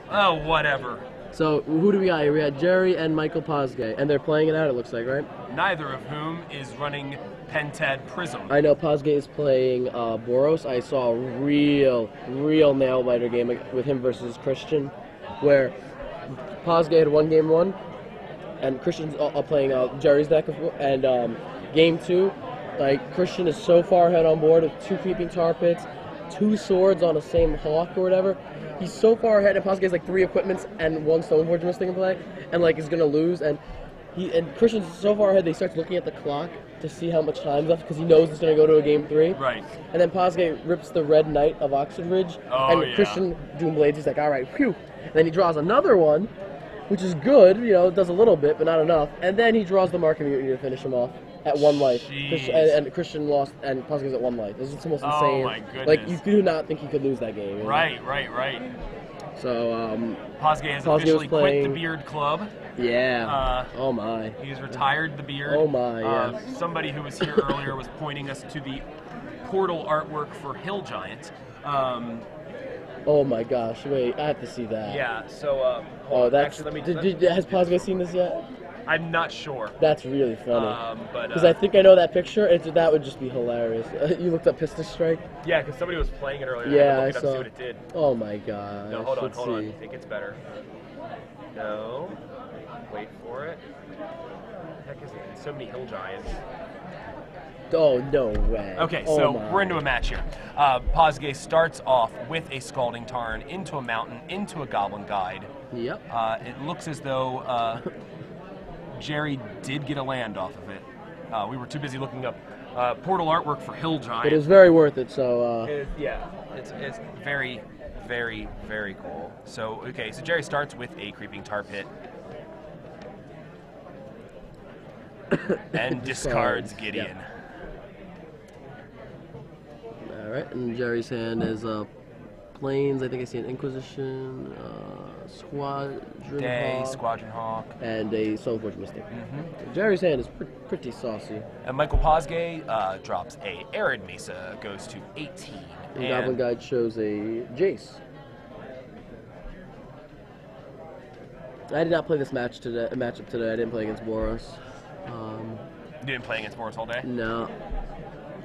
Oh, whatever. So, who do we got here? We got Gerry and Michael Pozsgay, and they're playing it out, it looks like, right? Neither of whom is running Pented Prism. I know Pozsgay is playing Boros. I saw a real nail-biter game with him versus Christian, where Pozsgay had one game one, and Christian's playing Gerry's deck, and game two, like, Christian is so far ahead on board with 2 creeping tar pits, 2 swords on the same hawk or whatever. He's so far ahead, and Pozsgay's like 3 equipments and 1 Stoneforge Mystic in play, and like is gonna lose. And Christian's so far ahead, they start looking at the clock to see how much time's left because he knows it's gonna go to a game 3. Right. And then Pozsgay rips the Red Knight of Oxford Ridge, and yeah. Christian Doomblades. He's like, all right, phew. And then he draws another one, which is good. You know, it does a little bit, but not enough. And then he draws the Mark of Mutiny to finish him off at 1 life. And Christian lost, and Pozsgay's at 1 life. This is the most insane. Oh my goodness. Like, you do not think he could lose that game. You know? Right. So, Pozsgay has officially quit the Beard Club. Yeah. Oh my. He's retired the beard. Oh my, yeah. Somebody who was here earlier was pointing us to the portal artwork for Hill Giant. Oh my gosh, wait, I have to see that. Yeah, so, that's... actually, has Pozsgay seen this yet? I'm not sure. That's really funny. But because I think I know that picture, that would just be hilarious. You looked up Pistol Strike? Yeah, because somebody was playing it earlier. Yeah, I saw. to see what it did. Oh my god. No, hold on. I think it's better. No. Wait for it. Heck is it? So many Hill Giants. Oh, no way. Okay, oh so my. we're into a match here. Pozsgay starts off with a Scalding Tarn into a mountain, into a Goblin Guide. Yep. It looks as though Gerry did get a land off of it. We were too busy looking up portal artwork for Hill Giant. It is very worth it, so... It's very, very, very cool. So, okay, so Gerry starts with a Creeping Tar Pit. and discards Gideon. Yep. Alright, and Gerry's hand is Plains, I think I see an Inquisition, Squadron Hawk, and a Stoneforge Mystic. Gerry's hand is pretty saucy. And Michael Pozsgay drops a Arid Mesa, goes to 18. And Goblin Guide shows a Jace. I did not play this matchup today. I didn't play against Boros. You didn't play against Boros all day? No.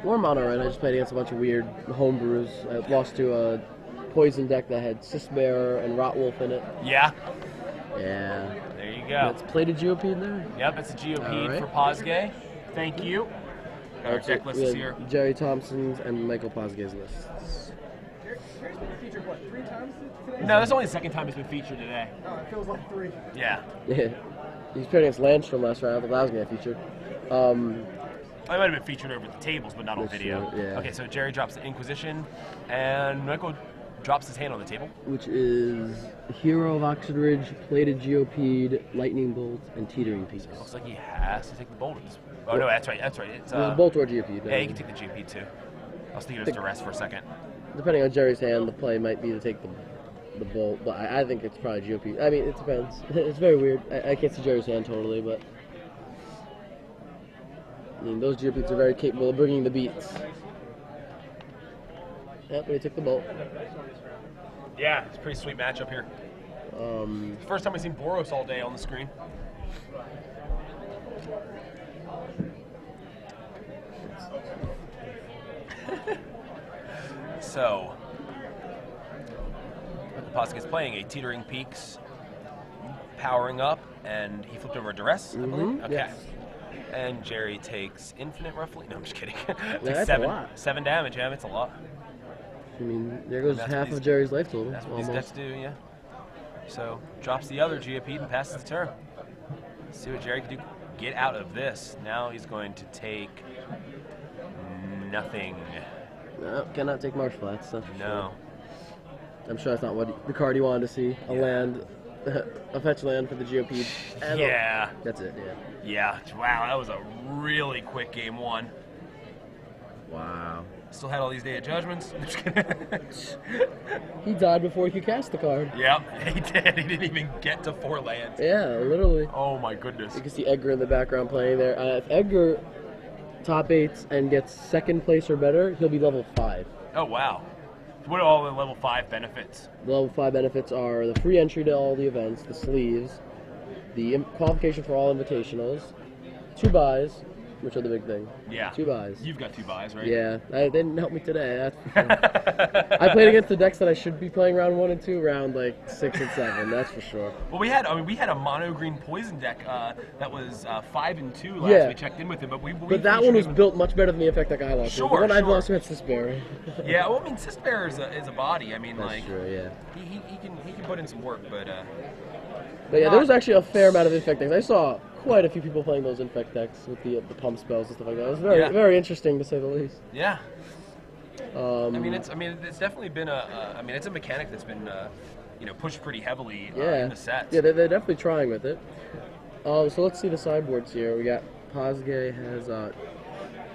Or mono, right? I just played against a bunch of weird homebrews. I lost to a poison deck that had Sisbearer and Rotwolf in it. Yeah? Yeah. There you go. It's plated GOP in there? Yep, it's a GOP for Pozsgay. Thank you. Got our deck list here. Gerry Thompson's and Michael Pozsgay's lists. Gerry's been featured, what, 3 times today? No, that's only the second time he's been featured today. Oh, it feels like 3. Yeah. Yeah. He's played against Landstrom last round. I thought that was going to get featured. I might have been featured over the tables, but not on video. Sure, yeah. Okay, so Gerry drops the Inquisition, and Michael drops his hand on the table. Which is Hero of Oxford Ridge, Plated GOP'd, Lightning Bolt, and Teetering Pieces. Looks like he has to take the Bolt. Oh, no, that's right. It's Bolt or GOP'd. Yeah, he can take the GOP too. I was thinking it was duress for a second. Depending on Gerry's hand, the play might be to take the Bolt, but I think it's probably GOP. I mean, it depends. It's very weird. I can't see Gerry's hand totally, but... I mean, those GOPs are very capable of bringing the beats. Yep, but he took the Bolt. Yeah, it's a pretty sweet matchup here. First time I've seen Boros all day on the screen. So, Pozsgay's playing a Teetering Peaks, powering up, and he flipped over a duress, I believe? Okay. Yes. And Gerry takes infinite, roughly. No, I'm just kidding. That's a lot. 7 damage, yeah, it's a lot. I mean, there goes half of Gerry's life total. That's what these decks do, yeah. So, drops the other GOP and passes the turn. Let's see what Gerry can do. Get out of this. Now he's going to take nothing. No, cannot take Marsh Flats. That's for No. Sure. I'm sure that's not what the card you wanted to see. A land, a fetch land for the GOP. And yeah. That's it, yeah. Yeah, wow, that was a really quick game 1. Wow. Still had all these Day of Judgments. He died before he could cast the card. Yep, he did. He didn't even get to 4 lands. Yeah, literally. Oh my goodness. You can see Edgar in the background playing there. If Edgar top 8s and gets 2nd place or better, he'll be level 5. Oh wow. What are all the level 5 benefits? The level 5 benefits are the free entry to all the events, the sleeves, the qualification for all invitationals, 2 buys, which are the big thing. Yeah. 2 buys. You've got 2 buys, right? Yeah, they didn't help me today. That's for sure. I played against the decks that I should be playing round 1 and 2, round like 6 and 7. That's for sure. Well, we had a mono green poison deck that was 5 and 2 last we checked in with him, but that one was built much better than the effect deck I lost. Sure, the one I sure. lost against Sisberry. Yeah, well, I mean, Sisbear is a body. I mean, That's like, true, yeah. he can put in some work, but yeah, there was actually a fair amount of infect decks. I saw quite a few people playing those infect decks with the pump spells and stuff like that. It was very interesting to say the least. Yeah. I mean, it's definitely been it's a mechanic that's been pushed pretty heavily in the sets. Yeah, they're definitely trying with it. So let's see the sideboards here. We got Pozsgay has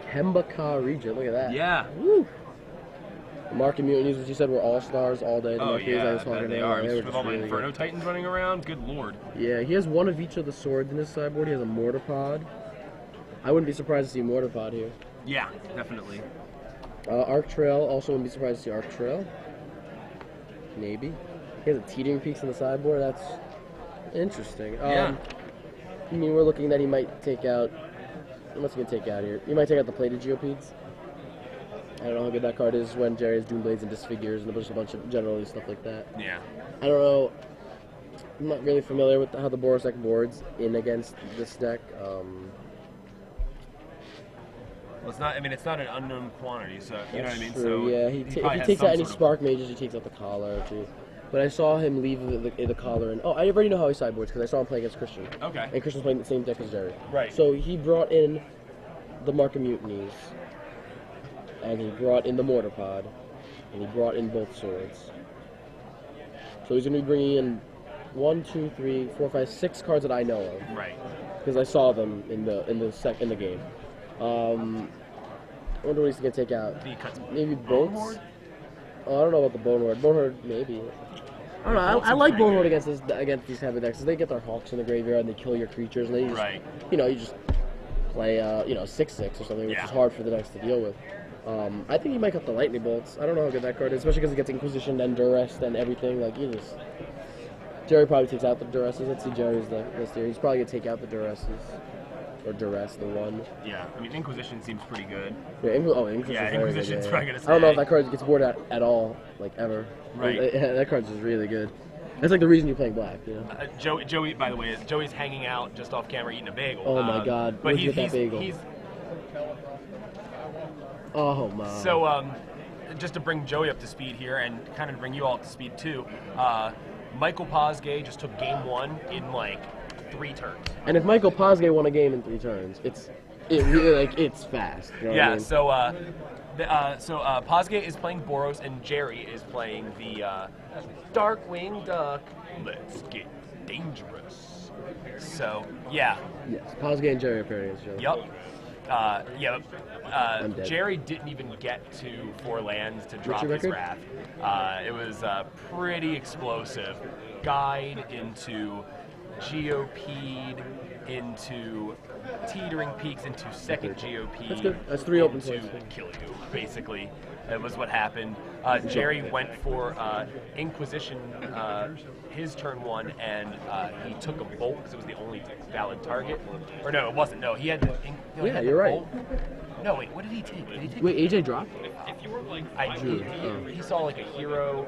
Hembaka Regent. Look at that. Yeah. Woo. The Market Mutinies, which you said were all-stars all day. The Oh Marquees, I was talking they about. are. They were With all the really Inferno good. Titans running around, good lord. Yeah, he has one of each of the swords in his sideboard. He has a Mortar Pod. I wouldn't be surprised to see Mortar Pod here. Yeah, definitely. Arc Trail, also wouldn't be surprised to see Arc Trail. Maybe. He has a Teetering Peaks in the sideboard. That's interesting. Yeah. I mean, we're looking that he might take out. What's he gonna take out here? He might take out the Plated Geopedes. I don't know how good that card is when Jerry has Doomblades and Disfigures and a bunch of generally stuff like that. Yeah. I don't know. I'm not really familiar with how the Boros deck boards in against this deck. Well, it's not. I mean, it's not an unknown quantity, so you know what I mean. True, So yeah, he if probably he has takes some out any sort of- Spark Mages, he takes out the Collar too. But I saw him leave the Collar and I already know how he sideboards because I saw him play against Christian. Okay. And Christian's playing the same deck as Jerry. Right. So he brought in the Mark of Mutinies, and he brought in the Mortar Pod, and he brought in both swords. So he's going to be bringing in 1, 2, 3, 4, 5, 6 cards that I know of. Right. Because I saw them in the game. I wonder what he's going to take out. The cuts. Maybe Bone bolts. Horde? Oh, I don't know about the Bone Horde. Bone Horde, maybe. I don't know. I like Bone Horde against these heavy decks. 'Cause they get their Hawks in the graveyard and they kill your creatures, and they just, Right. you just play 6/6 or something, which Yeah. is hard for the decks to deal with. I think he might cut the Lightning Bolts. I don't know how good that card is, especially because it gets Inquisition and Duress and everything. Like, Jerry probably takes out the Duresses. Let's see Jerry's list here. He's probably going to take out the Duresses. Or Duress, the one. Yeah. I mean, Inquisition seems pretty good. Yeah, Inquisition's Yeah, very good, Inquisition's probably gonna I don't know if stay. that card gets bored at all, like, ever. Right. That card's just really good. That's like the reason you're playing black, Joey, by the way, Joey's hanging out just off camera eating a bagel. Oh my God, But where'd you get that bagel? he's Oh my. so just to bring Joey up to speed here and kind of bring you all up to speed too. Michael Pozsgay just took game 1 in like 3 turns. And if Michael Pozsgay won a game in 3 turns, it's fast. You know what I Yeah. mean? So Pozsgay is playing Boros and Jerry is playing the Darkwing Duck. Let's get dangerous. So yeah. Yes, Pozsgay and Jerry are pairing against each other. Yep. I'm dead. Jerry didn't even get to 4 lands to drop your his record? wrath. It was pretty explosive. Guide into Geopede, into Teetering Peaks, into second Geopede. That's good. That's 3 open into plays. kill you, basically. That was what happened. Jerry went for Inquisition his turn 1, and he took a bolt because it was the only valid target. Or no, it wasn't. No, he had the. Yeah, you're right. No, wait, what did he take? Did he take? Wait, AJ dropped? If you were like, he saw like a hero,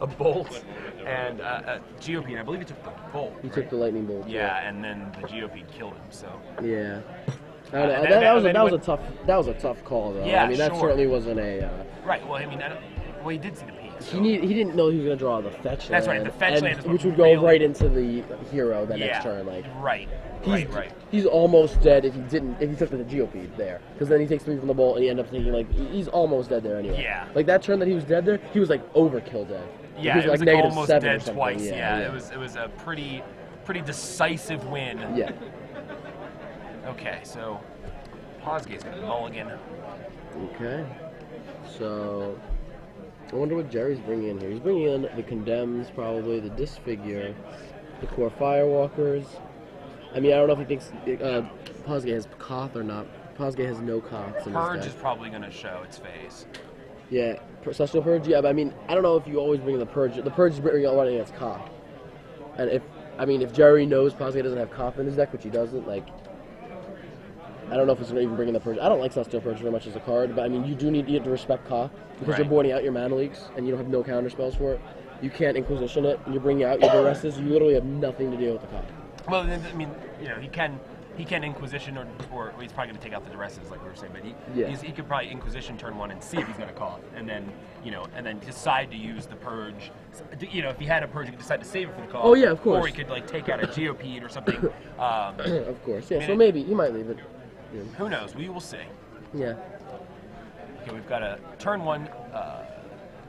a bolt, and a Geopede. I believe he took the bolt. He took the lightning bolt. Yeah, and then the Geopede killed him. So. Yeah. I And don't know. then- That then was what- a tough call though. Yeah, I mean that sure. certainly wasn't a. Right. Well, I mean, well, he did see the peak. So. He didn't know he was gonna draw the fetch. That's right, land, the fetch and- land is what which would go really- right into the hero the Yeah. next turn. Like Right. he's, Right. he's almost dead if he took the Geopede there, because then he takes 3 from the bolt and he ends up taking he's almost dead there anyway. Yeah. Like that turn that he was dead there, he was like overkill dead. Yeah, he was it was like negative almost 7 or dead something. twice. Yeah, It was a pretty decisive win. Yeah. Okay, so Pozsgay's gonna mulligan. Okay. So I wonder what Jerry's bringing in here. He's bringing in the Condemns, probably the Disfigure, the Core Firewalkers. I mean, I don't know if he thinks Pozsgay has Koth or not. Pozsgay has no cops in Purge his is deck. probably going to show its face. Yeah, Celestial Purge. Yeah, but I mean, I don't know if you always bring the Purge. The Purge is bringing running against Cop. And if Gerry knows Pozsgay doesn't have Cop in his deck, which he doesn't, like, I don't know if it's going to even bring in the Purge. I don't like Celestial Purge very much as a card, but I mean, you do need to respect Cop because Right. you're boarding out your mana leaks and you don't have no counter spells for it. You can't Inquisition it, and you're bringing out your Duresses. You literally have nothing to deal with the Cop. Well, I mean, you know, he can Inquisition or he's probably going to take out the Duresses, like we were saying, but he could probably Inquisition turn 1 and see if he's going to call it, and then, you know, and then decide to use the Purge. You know, if he had a Purge, he could decide to save it for the call. Oh, yeah, of course. Or he could, like, take out a Geopede or something. Of course, yeah. I mean, So maybe he might leave it. Yeah. Who knows? We will see. Yeah. Okay, we've got a turn 1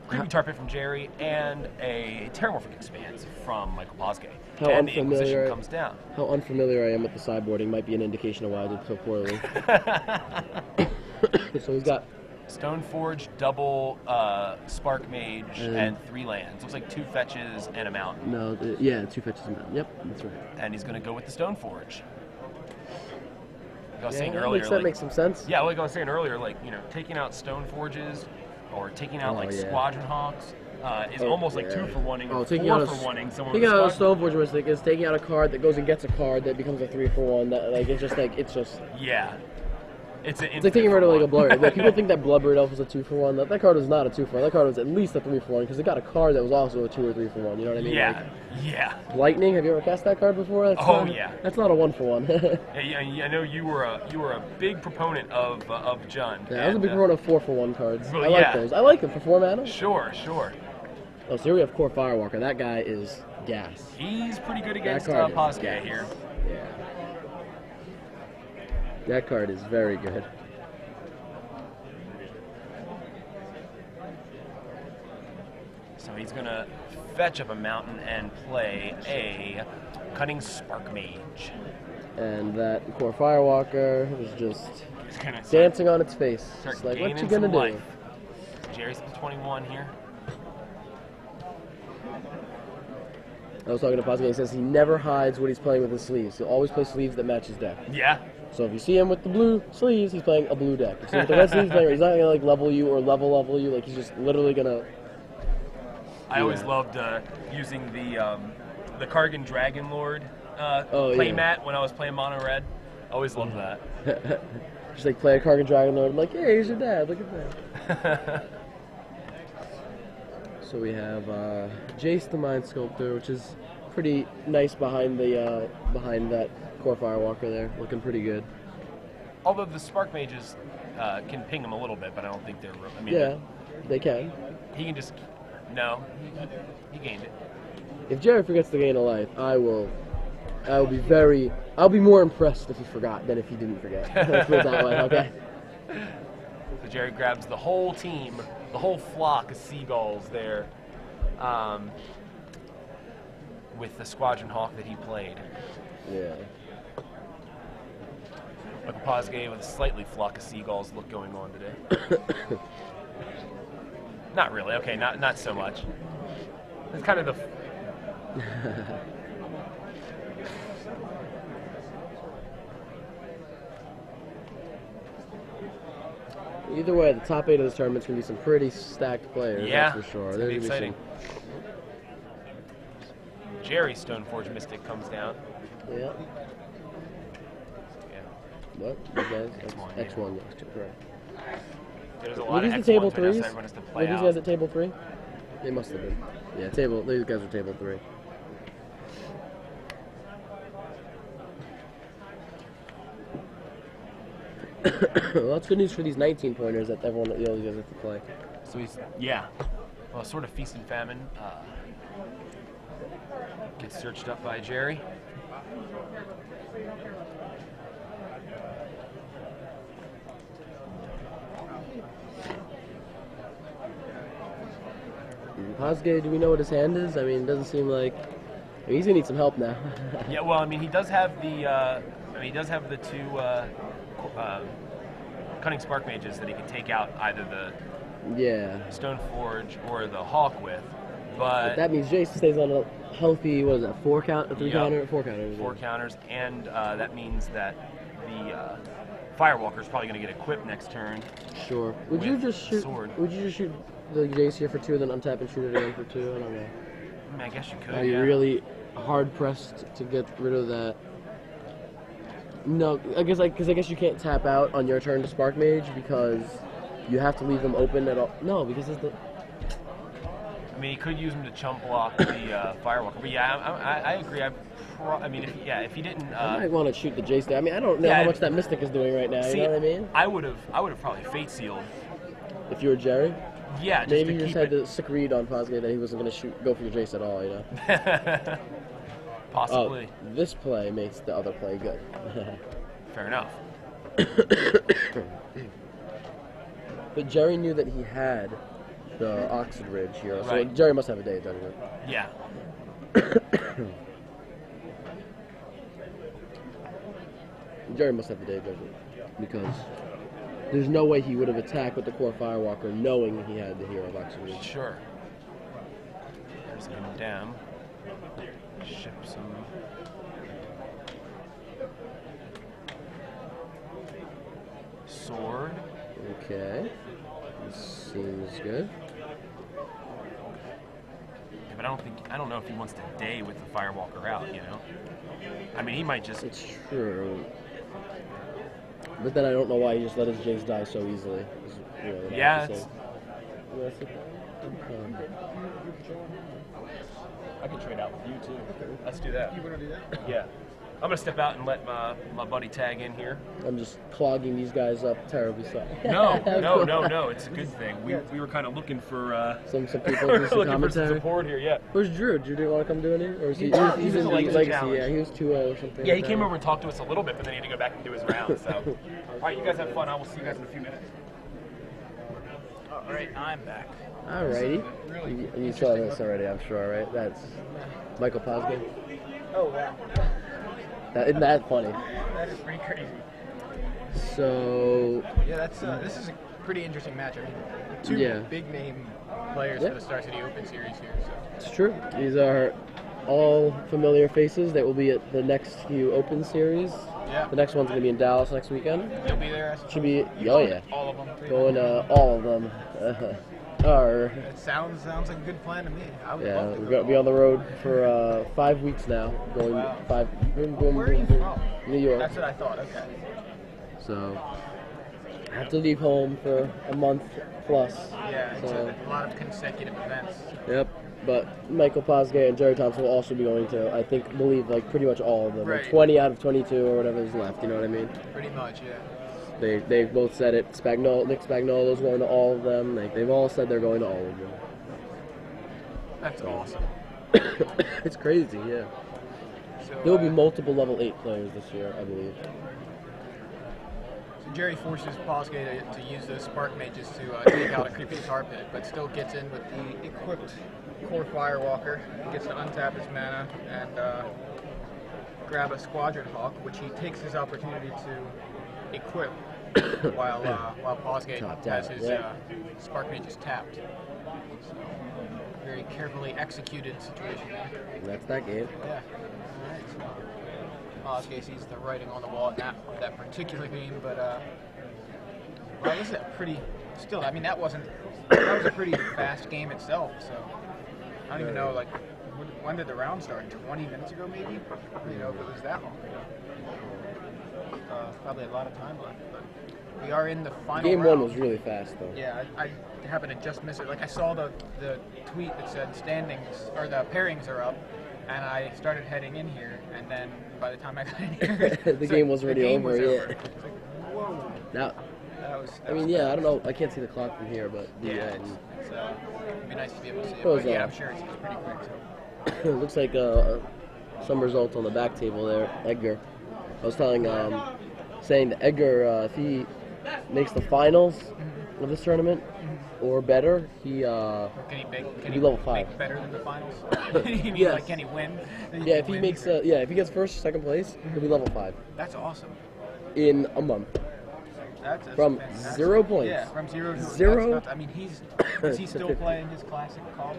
Creepy Tar Pit from Gerry and a Terramorphic Expanse from Michael Pozsgay. How And the unfamiliar- Inquisition comes down. How unfamiliar I am with the sideboarding might be an indication of why I did so poorly. So we've got Stoneforge, double Spark Mage, and 3 lands. Looks like 2 fetches and a mountain. yeah, 2 fetches and mountain. Yep, that's right. And he's going to go with the Stoneforge. Like I was saying that earlier, makes, like, that makes some sense. yeah, like I was saying earlier, like, you know, taking out Stoneforges or taking out like yeah. Squadron Hawks is almost like 2 for 1ing or 4 for 1ing. Taking out a Stoneforge Mystic is taking out a card that goes and gets a card that becomes a 3 for 1. That it's just yeah. It's like taking rid of like a Blubber. Like, people think that Blubber Elf was a 2 for 1. That card was not a 2 for 1. That card was at least a 3 for 1 because it got a card that was also a 2 or 3 for 1. You know what I mean? Yeah, Like, yeah. Lightning. Have you ever cast that card before? Yeah. That's not a 1 for 1. Yeah, I know you were a big proponent of Jund. Yeah, I was a big proponent of 4 for 1 cards. Well, I like yeah. those. I like them for 4 mana. Sure. Oh, so here we have Core Firewalker. That guy is gas. He's pretty good against card is Pozsgay gas. here. Yeah. That card is very good. So he's gonna fetch up a mountain and play a Cunning Spark Mage. And that Core Firewalker is just He's gonna dancing on its face. start It's like, gaining what you gonna some do? life. Jerry's at 21 here. I was talking to Pozsgay. He says he never hides what he's playing with his sleeves. He'll always play sleeves that match his deck. Yeah. So if you see him with the blue sleeves, he's playing a blue deck. If you see him with the red sleeves, he's not gonna like level you or level you. Like, he's just literally gonna. I always loved using the Kargan Dragon Lord Oh, play yeah. mat when I was playing Mono Red. Always loved that. Just like play a Kargan Dragon Lord. I'm like, hey, here's your dad. Look at that. So we have Jace the Mind Sculptor, which is pretty nice behind the behind that Core Firewalker there, looking pretty good. Although the Spark Mages can ping him a little bit, but I don't think they're. I mean, Yeah, they can. he can just. No, he gained it. If Gerry forgets to gain a life, I'll be more impressed if he forgot than if he didn't forget. Let's put it that way, okay? So Gerry grabs the whole team, the whole flock of seagulls there, with the Squadron Hawk that he played. Yeah. Like Pozsgay with a slightly flock of seagulls look going on today. Not really. Okay, not so much. It's kind of the. Either way, the top 8 of this tournament's gonna be some pretty stacked players. Yeah, That's for sure. it's gonna be There's gonna exciting. Gerry Stoneforge Mystic comes down. Yeah. Yeah. What? You guys? X1, yeah. X1, yes, correct. There's a Were lot these of the table X1s right now, so threes? everyone has to Were play these out. guys at table 3? They must have been. Yeah, these guys are table 3. Well, that's good news for these 19-pointers that everyone, all these guys have to play. So he's, yeah. Well, sort of feast and famine. Gets searched up by Gerry. Pozsgay, do we know what his hand is? I mean, it doesn't seem like. I mean, he's gonna need some help now. Yeah, well, I mean, he does have the. He does have the 2 Cunning Spark Mages that he can take out either the Yeah. Stoneforge or the Hawk with, but That means Jace stays on a healthy, what is that, 4 count, a 3 Yup. counter? 4 counters. 4 counters, and that means that the Firewalker's probably going to get equipped next turn. Sure. Would you with just shoot? sword. Would you just shoot the Jace here for 2, and then untap and shoot it again for 2? I don't know. I mean, I guess you could. Are you yeah. really hard pressed to get rid of that? No, I guess you can't tap out on your turn to Spark Mage because you have to leave them open at all. No, because it's the. I mean, he could use him to chump block the Firewalker. But yeah, I agree. I mean, if he didn't. I might want to shoot the Jace there. I mean, I don't know Yeah, how much that Mystic is doing right now. See, You know what I mean? I would have probably Fate Sealed. If you were Gerry, Yeah, just maybe to you just keep had it. to sick read on Pozsgay that he wasn't going to go for your Jace at all. You know. Possibly. Oh, this play makes the other play good. Fair enough. But Gerry knew that he had the Oxid Ridge here, so Right. Gerry must have a day of judgment. Yeah. Gerry must have the day of judgment because there's no way he would have attacked with the core Firewalker knowing he had the hero of Oxid Ridge. Sure. There's a condemn. Ship some. Sword. Okay, this seems good. Yeah, but I don't know if he wants to day with the Firewalker out. You know. I mean, he might just. It's true. But then I don't know why he just let his Jace die so easily. Is really what I Yeah, have to it's. say. That's it. I can trade out with you too. Let's do that. You want to do that? Yeah. I'm gonna step out and let my buddy tag in here. I'm just clogging these guys up terribly. Sorry. No. It's a good thing. We were kind of looking for Some people we do were some looking for some commentary. support here. Yeah. Where's Drew? Drew didn't want to come do any, or is he? He He's was in a the Legacy Legacy. Challenge. Yeah, he was 2-0 or something. Yeah, he like came that. over and talked to us a little bit, but then he had to go back and do his round. So, all right, you guys have fun. I will see you guys in a few minutes. All right, I'm back. Alrighty. You saw this already, I'm sure, right? That's Michael Pozsgay. Oh, wow. Isn't that funny? That is pretty crazy. So, Yeah, that's this is a pretty interesting match. I mean, two Yeah. big name players Yeah. for the Star City Open Series here. So. it's true. These are all familiar faces that will be at the next few Open Series. Yeah. The next one's going to be in Dallas next weekend. You'll be there. Should be, oh yeah. All of them. Going all of them. It sounds like a good plan to me. I would Yeah, love to we're go going to be on the road for 5 weeks now. Going Wow. 5. Boom, boom, Where are you boom, from? New York. That's what I thought. Okay. So, I have to leave home for a month plus. Yeah, it's So, a lot of consecutive events. yep. But Michael Pozsgay and Gerry Thompson will also be going to, I think, believe like pretty much all of them. Like Right. 20 out of 22 or whatever is left. You know what I mean? Pretty much, yeah. They both said it. Nick Spagnuolo's going to all of them. Like they've all said they're going to all of them. That's awesome. It's crazy, yeah. So, There will be multiple level 8 players this year, I believe. So Gerry forces Pozsgay to use those Spark Mages to take out a creepy tar pit, but still gets in with the equipped core Firewalker. He gets to untap his mana and grab a Squadron Hawk, which he takes his opportunity to equip while Pozsgay Top has down, his yeah. Spark Mages tapped. So, very carefully executed situation there. And that's that game. Yeah. Alright, so Pozsgay sees the writing on the wall in that particular game, but well, this is a pretty. Still, I mean, that was a pretty fast game itself. So I don't even know, like, when did the round start? 20 minutes ago, maybe? You know, if it was that long ago. Probably a lot of time left, but we are in the final Game round. 1 was really fast, though. Yeah, I happened to just miss it. Like, I saw the tweet that said standings, or the pairings are up, and I started heading in here, and then by the time I got in here, The game was already over, yeah. It's like, whoa. Now, That was I mean, yeah, I don't know. I can't see the clock from here, but the, yeah, so it'd be nice to be able to see it. Goes But yeah, on. I'm sure it's pretty quick. So. it looks like some results on the back table there. Edgar. I was saying that Edgar, if he makes the finals of this tournament or better, he Can be he level 5. make better than the finals? You mean, Yes. like, can he win? Yeah, if he makes if he gets first or second place, he'll be level 5 That's awesome. in a month. That's from fantastic. 0 points. Yeah, from 0 to Zero? That's, I mean, is he still playing his classic call?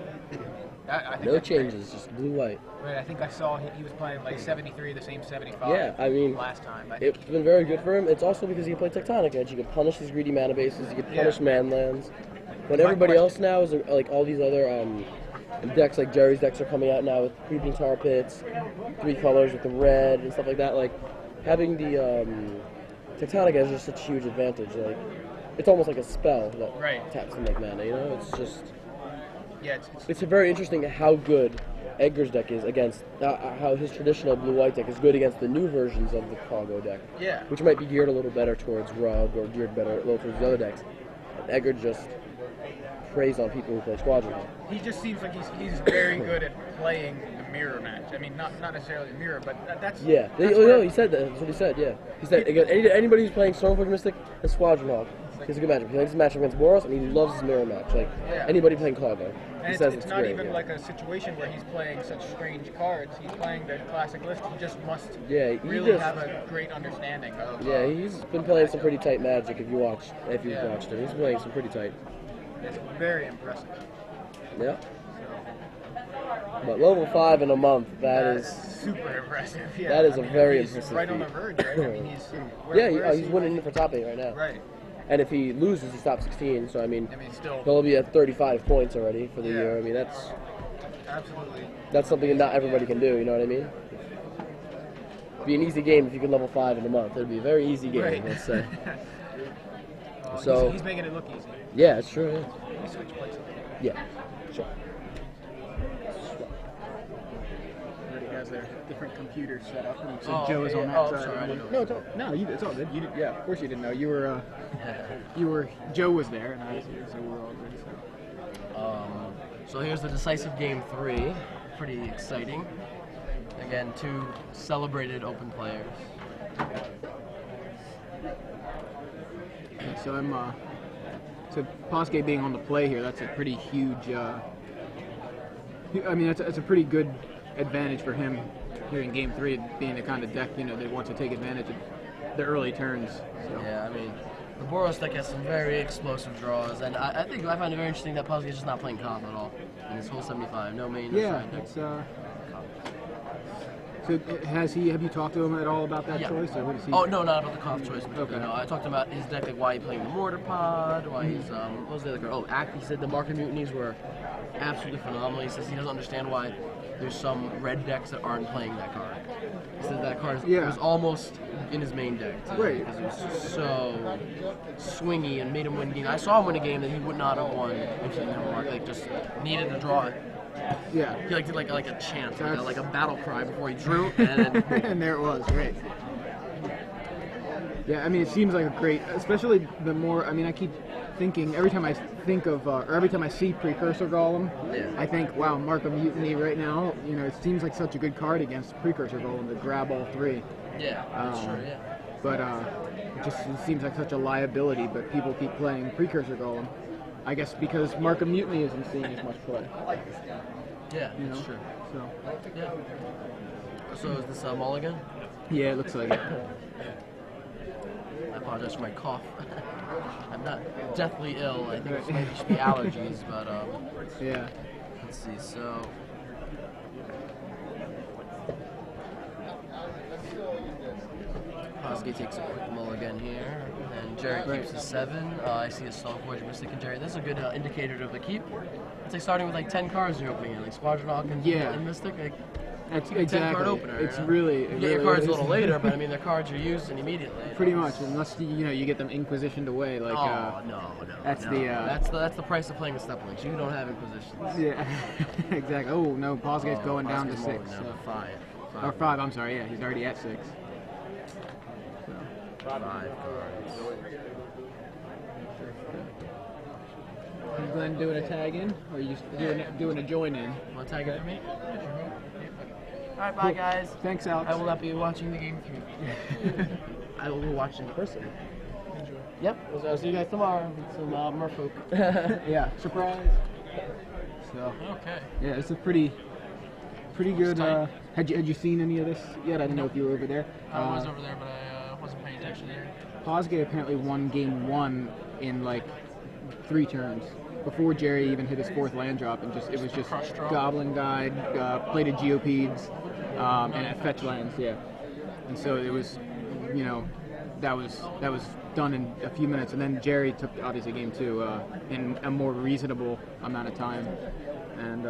I think No that's great. changes, just blue-white. Right, I think I saw he was playing like 73, the same 75. Yeah, I mean, last time. I think It's been very good for him. It's also because he can play Tectonic Edge. He can punish these greedy mana bases. He can punish man lands. When everybody else now is like all these other decks, like Jerry's decks are coming out now with creeping tar pits, 3 colors with the red and stuff like that. Like having the Tectonic Edge is such a huge advantage. Like it's almost like a spell that taps him like mana. You know, it's just it's very interesting how good Edgar's deck is against how his traditional blue-white deck is good against the new versions of the Pozgay deck. Yeah. Which might be geared a little better towards Rug or geared better a little towards the other decks. And Edgar just preys on people who play Squadron. he just seems like he's very good at playing the mirror match. I mean, not necessarily the mirror, but that's Yeah. That's He said that. That's what he said. Yeah. He said anybody who's playing Stormforge Mystic and Squadron Hawk. He's a good matchup. He likes his matchup against Boros, and he loves his mirror match. Like anybody playing Pozgay. And He says it's not great, even yeah. like a situation where he's playing such strange cards. He's playing the classic list. He just must He really just- have a great understanding of. Yeah, he's been playing some pretty tight Magic. If you've watched him, he's playing some pretty tight. It's very impressive. Yeah. But level 5 in a month, That's super impressive. Yeah, that is I a mean, very he's impressive right on the feat. verge, right? I mean, he's he's winning for top 8 right now. Right. And if he loses, he's top 16. So I mean still he'll be at 35 points already for the year. I mean that's something that not everybody can do. You know what I mean? It'd be an easy game if you could level 5 in a month. It'd be a very easy game, Right. let's say. So he's making it look easy. Yeah, it's true. Yeah. He switched places. Yeah, sure. Everybody has their different computers set up. And so Oh, Joe is okay, on yeah. that Oh, side. sorry, I didn't No, it's all good. You did, yeah, of course you didn't know. You were, Joe was there, and I was here, so we're all good. So here's the decisive game 3. Pretty exciting. Again, 2 celebrated open players. So so Pozsgay being on the play here, that's a pretty huge. I mean, that's a pretty good advantage for him here in Game 3, being the kind of deck that wants to take advantage of the early turns. So. Yeah, I mean, the Boros deck has some very explosive draws, and I find it very interesting that Pozsgay's just not playing Comp at all in his whole 75. No main, no Yeah, side deck. it's. So have you talked to him at all about that choice, or what is he? Oh no, not about the Comp choice. But, Okay. I talked about his deck, like why he's playing the Mortar Pod, why he's what was the other card? Oh, he said the Market Mutinies were absolutely phenomenal. He says he doesn't understand why there's some red decks that aren't playing that card. He said that card was almost in his main deck too, Right. because it was so swingy and made him win games. I saw him win a game that he would not have won if he didn't have Market. Like just needed to draw it. Yeah. He did like a chant, like a battle cry before he drew, and then And there it was, right. Yeah, I mean, it seems like a great, especially the more, I mean, I keep thinking, every time I think of, or every time I see Precursor Golem, I think, wow, Mark of Mutiny right now, it seems like such a good card against Precursor Golem to grab all 3. Yeah, that's true, yeah. But it seems like such a liability, but people keep playing Precursor Golem. I guess because Mark of Mutiny isn't seeing as much play. Yeah, that's true. So. Yeah. So is this Mulligan? Yeah, it looks like it. I apologize for my cough. I'm not deathly ill. I think it might just be allergies, but yeah. Let's see. So. Pozsgay takes a quick mulligan here, and Jerry keeps the 7. I see a Stormforge Mystic and Jerry. This is a good indicator of the keep. It's like starting with like 10 cards you're opening in, like Squadron Hawk and Mystic. Like, that's like exactly. 10-card opener. It's really. You get your cards a little later, but I mean their cards are used and immediately. Pretty much, unless you get them Inquisitioned away. Like. No. That's the price of playing with Step Links. You don't have Inquisitions. Yeah, exactly. Oh no, Pozsgay's going down to Pozsgay's 6. now, So. 5. Or 5. I'm sorry. Yeah, he's already at 6. 5 cards. Is Glenn doing a tag in, or are you just doing a join in? Want to tag it for me? Alright, bye guys. Thanks, Alex. I will not be watching the game 3. I will be watching in person. Yep, I'll see you guys tomorrow with some merfolk. Yeah, surprise. So. Okay. Yeah, it's a pretty good. Had you seen any of this yet? I didn't know if you were over there. I was over there, but I wasn't paying attention there. Pozsgay apparently won game 1 in like 3 turns before Gerry even hit his 4th land drop, and it was just Goblin Guide, plated Geopedes, and fetch lands, yeah. And so it was, you know, that was done in a few minutes, and then Gerry took obviously game 2 in a more reasonable amount of time, and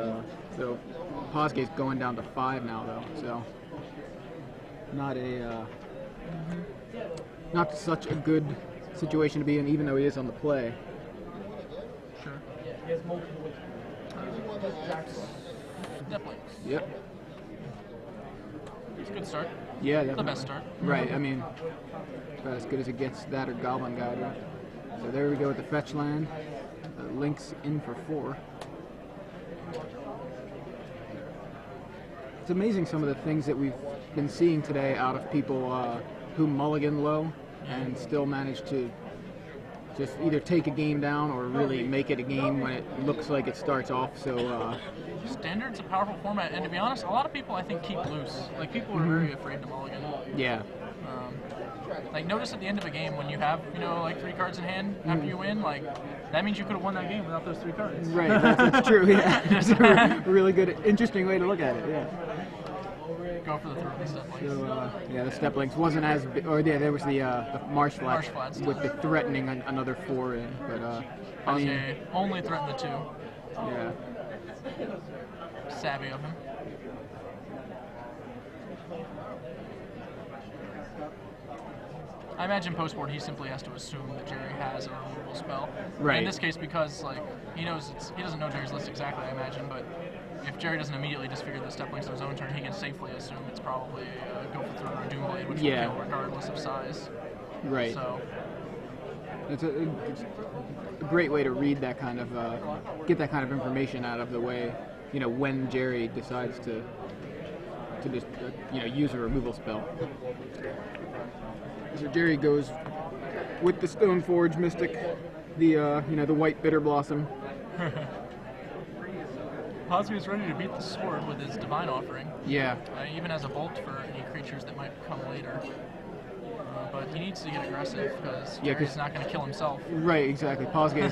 so Pozsgay's going down to 5 now though, so not such a good situation to be in, even though he is on the play. Sure. Definitely. Yep. It's a good start. Yeah, The best start. Right, I mean, about as good as it gets, that or Goblin Guide. Right? So there we go with the fetch land. Link's in for 4. It's amazing some of the things that we've been seeing today out of people who mulligan low and still manage to just either take a game down or really make it a game when it looks like it starts off. So Standard's a powerful format, and to be honest, a lot of people I think keep loose. Like, people are very afraid to mulligan. yeah, Like, notice at the end of a game when you have, you know, like 3 cards in hand after you win, like, that means you could have won that game without those 3 cards. right, that's true. Yeah, that's a really good, interesting way to look at it. Yeah. Go for the throw and stuff like that. So yeah, the step links wasn't as big, or yeah, there was the marsh flats flats. with the threatening another 4 in, but I mean, Pozsgay only threatened the 2. yeah. Savvy of him. I imagine post-board he simply has to assume that Gerry has a removal spell. Right. In this case, because like he doesn't know Jerry's list exactly, I imagine, but if Gerry doesn't immediately disfigure the step links on his own turn, he can safely assume it's probably a go for throw or a doom blade, which will kill regardless of size. Right. So It's a great way to read that kind of, get that kind of information out of the way, you know, when Gerry decides to just, you know, use a removal spell. So Gerry goes with the Stoneforge Mystic, the, you know, the white Bitter Blossom. Pozsgay's ready to beat the sword with his Divine Offering. Yeah. Even as a bolt for any creatures that might come later. But he needs to get aggressive because Gerry's not going to kill himself. Right, exactly. Pozsgay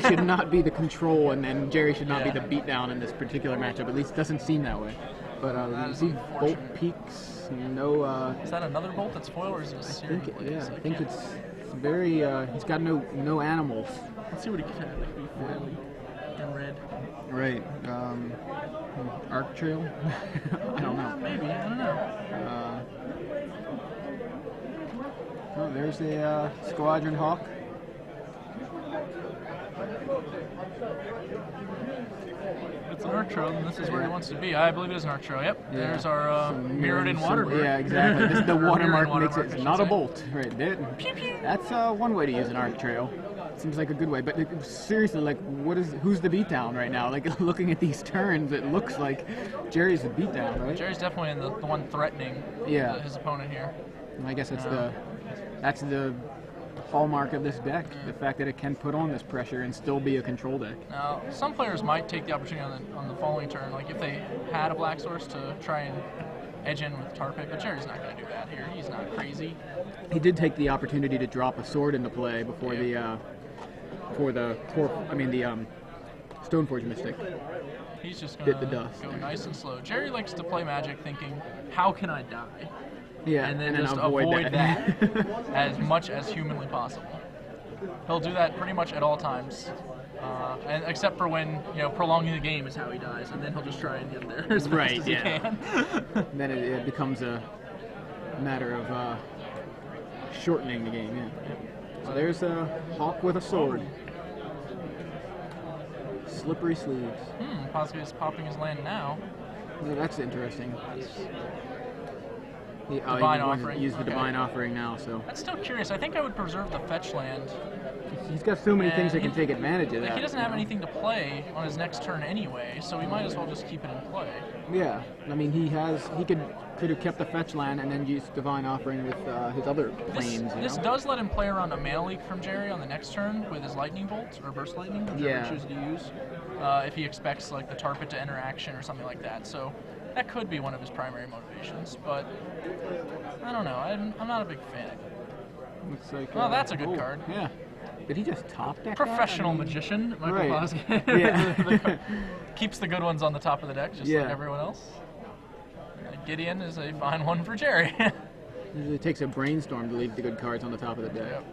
should not be the control, and Gerry should not be the beatdown in this particular matchup. At least it doesn't seem that way. But you see Bolt Peaks, no... Is that another bolt that's foil, or is it a series? I think it's very... he's got no animals. Let's see what he can. That could be foil and red. Right. Arc Trail? I don't know. Maybe, I don't know. Oh, there's a Squadron Hawk. It's an Arc Trail, and this is where he wants to be. I believe it is an Arc Trail, yep. Yeah. There's our mirrored-in watermark. Yeah, exactly. This, the watermark makes watermark, it not a bolt. Right. That's one way to use an Arc Trail. Seems like a good way, but seriously, like, who's the beatdown right now? Like, looking at these turns, it looks like Gerry's the beatdown, right? Gerry's definitely the one threatening his opponent here. I guess that's the hallmark of this deck, the fact that it can put on this pressure and still be a control deck. Now, some players might take the opportunity on the following turn, like if they had a black source, to try and edge in with Tar Pit, but Gerry's not going to do that here. He's not crazy. He did take the opportunity to drop a sword into play before the Stoneforge Mystic. He's just going to go nice and slow. Gerry likes to play Magic thinking, how can I die? Yeah, and then just avoid that as much as humanly possible. He'll do that pretty much at all times, and except for when, you know, prolonging the game is how he dies, and then he'll just try and get there as fast as he can. Then it becomes a matter of shortening the game. Yeah. So there's a Hawk with a sword. Slippery Sleeves. Pozsgay is popping his land now. Yeah, that's interesting. Divine Offering. Use the Divine Offering now, so. I'm still curious. I think I would preserve the fetch land. He's got so many things that can take advantage of that. He doesn't have anything to play on his next turn anyway, so we might as well just keep it in play. Yeah, I mean he could have kept the fetch land and then used Divine Offering with his other planes. This does let him play around a mana leak from Gerry on the next turn with his Lightning Bolt or Burst Lightning, whichever he chooses to use. If he expects like the Tar Pit to enter action or something like that, so that could be one of his primary motivations. But I don't know. I'm not a big fan of it. Looks like. Well, that's a good card. Yeah. Did he just top deck Professional that? magician, Michael Right. Pozsgay. Yeah. Keeps the good ones on the top of the deck, just like everyone else. Gideon is a fine one for Gerry. Usually takes a brainstorm to leave the good cards on the top of the deck. Yep.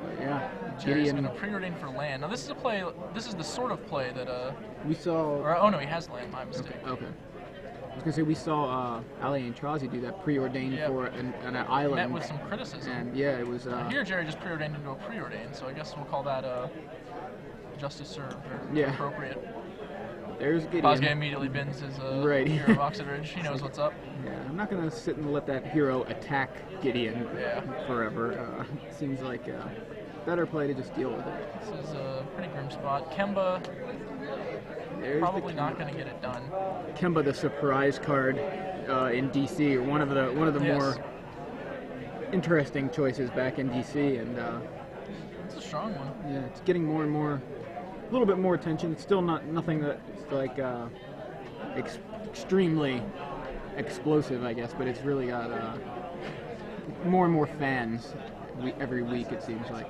But yeah, Jerry's Gideon. going to preordain for land. Now this is a play. This is the sort of play that We saw. Or oh no, he has land. My mistake. Okay. I was gonna say we saw Ali and Chazi do that preordained Yep. for an island. Met with some criticism. And yeah, it was. Here Gerry just preordained into a preordain, so I guess we'll call that justice served or Yeah. appropriate. There's Gideon. Pozsgay immediately bins his Right. hero of Oxford Ridge. He knows what's up. Yeah, I'm not gonna sit and let that hero attack Gideon Yeah. forever. Seems like a better play to just deal with it. This is a pretty grim spot. Kemba There's probably the not going to get it done. Kemba, the surprise card in DC, or one of the Yes. more interesting choices back in DC, and It's a strong one. yeah, it's getting more and more, a little bit more attention. It's still nothing that's like extremely explosive, I guess, but it's really got more and more fans every week. It seems like.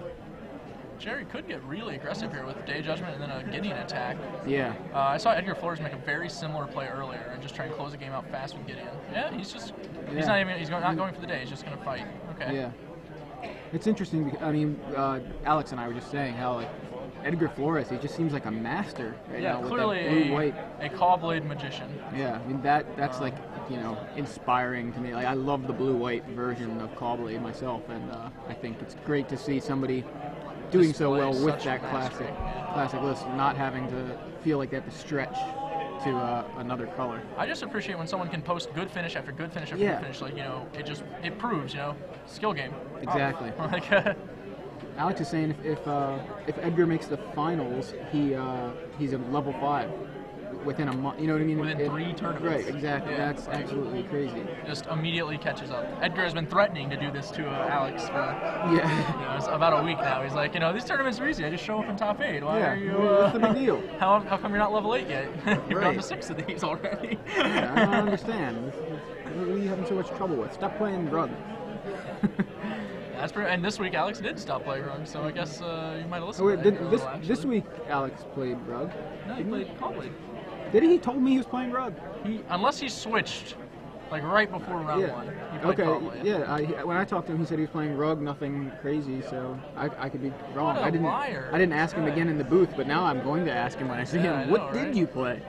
Gerry could get really aggressive here with Day Judgment and then a Gideon attack. Yeah. I saw Edgar Flores make a very similar play earlier and just try and close the game out fast with Gideon. Yeah, he's not going for the day. He's just going to fight. Okay. Yeah. It's interesting because, I mean, Alex and I were just saying how, like, Edgar Flores, he just seems like a master right now with that clearly blue-white. a Caw-Blade magician. Yeah, I mean, that's like, you know, inspiring to me. Like, I love the blue-white version of Caw-Blade myself, and I think it's great to see somebody doing so well Display with such that mastery. classic list, not having to feel like they have to stretch to another color. I just appreciate when someone can post good finish after good finish after Yeah. good finish. Like, you know, it proves, you know, skill game. Exactly. Like, Alex is saying if Edgar makes the finals, he's a level 5 within a month. You know what I mean? Within 3 tournaments. Right. Exactly. Yeah. That's absolutely crazy. just immediately catches up. Edgar has been threatening to do this to Alex for Yeah. it's about a week now. He's like, these tournaments are easy. I just show up in top 8. Why Yeah. are you? What's the big deal? How come you're not level 8 yet? You're on Right. to 6 of these already. Yeah, I don't understand. What are you having so much trouble with? Stop playing rug. That's pretty, and this week Alex did stop playing rug, so I guess you might have listened. Oh wait, to that a little, this week Alex played rug. No, he played Caw-Blade. Did he? He told me he was playing rug. Unless he switched, like right before round Yeah. 1, he played Okay. Caw-Blade. Yeah. When I talked to him, he said he was playing rug, nothing crazy. So I could be wrong. What a I didn't. liar. I didn't ask him Right. again in the booth, but now I'm going to ask him when I see Yeah, I him. know, What right? did you play?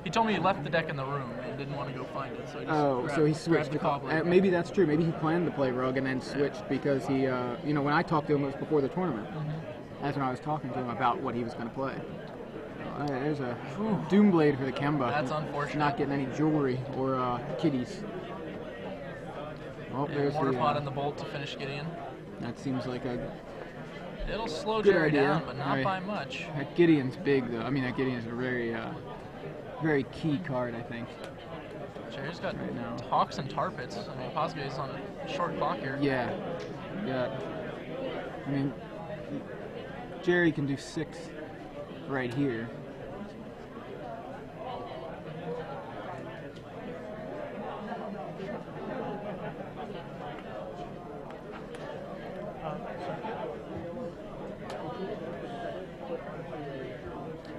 He told me he left the deck in the room and didn't want to go find it, so he just Oh, grabbed, so he grabbed switched the to Caw-Blade. maybe that's true. Maybe he planned to play rug and then switched because he, when I talked to him, it was before the tournament. That's when I was talking to him about what he was going to play. There's a Doomblade for the Kemba. That's unfortunate. Not getting any jewelry or kitties. Oh, there's Mortar the. pot and the bolt to finish Gideon. That seems like a It'll slow good Gerry idea. down, but not Right. by much. That Gideon's big though. I mean, that Gideon's a very, very key card. I think. Gerry's got Right now. Hawks and Tar Pits. I mean, Pozsgay's on a short clock here. Yeah. Yeah. I mean, Gerry can do 6 right here.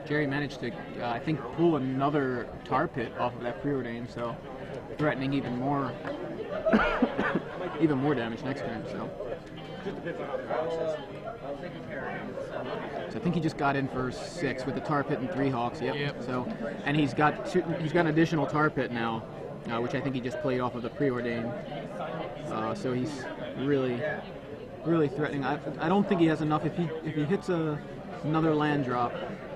Gerry managed to, I think, pull another tar pit off of that preordain, so threatening even more, even more damage next turn. So I think he just got in for 6 with the tar pit and 3 hawks. Yep. So, and he's got an additional tar pit now, which I think he just played off of the preordain. So he's really threatening. I don't think he has enough. If he hits another land drop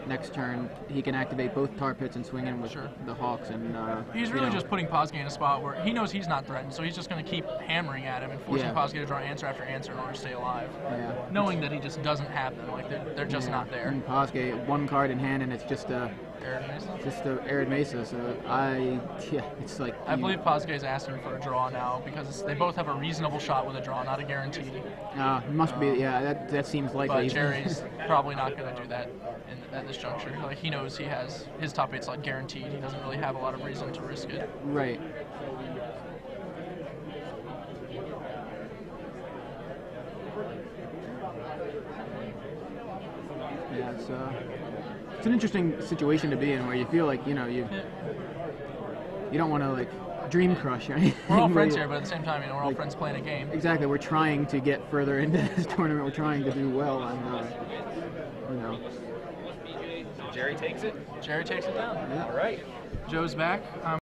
next turn, he can activate both tar pits and swing in with the hawks. And He's really just putting Pozsgay in a spot where he knows he's not threatened, so he's just going to keep hammering at him and forcing Pozsgay to draw answer after answer in order to stay alive. Yeah. Knowing that he just doesn't have them, like they're just not there. And Pozsgay, 1 card in hand, and it's just a Arid Mesa. So it's like I believe Pozsgay's asking for a draw now because they both have a reasonable shot with a draw, not a guarantee. Must be, yeah. That seems likely. But Gerry's probably not going to do that at this juncture. Like he knows he has his top 8 slot guaranteed. He doesn't really have a lot of reason to risk it. Right. it's an interesting situation to be in where you feel like, you know, you don't want to like dream crush or anything. We're all friends here, but at the same time, you know, we're all friends playing a game. Exactly. We're trying to get further into this tournament. We're trying to do well, and you know. Gerry takes it. Gerry takes it down. All right. Joe's back.